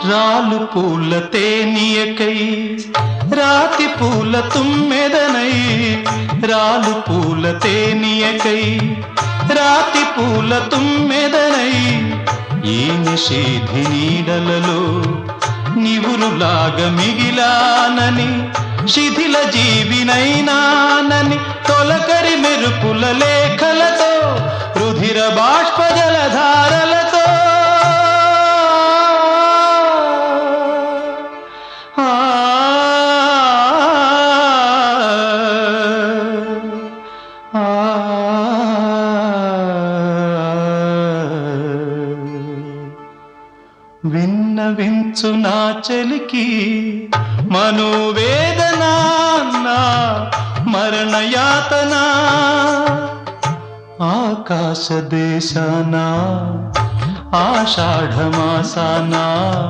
రాలు పూల తేనియకై రాతి పూల తుమ్మెదనై రాలు పూల తేనియకై రాతి పూల తుమ్మెదనై ఈ నిషేధి నీడలలో నివురులాగా మిగిలానని శిథిల జీవినైనానని తొలకరి మెరుపుల లేఖలతో రుధిర బాష్ప జలధారలతో విన్నవించు నా చలికి మనోవేదన నా మరణయాతన ఆకాశ దేశాన ఆషాఢమాసాన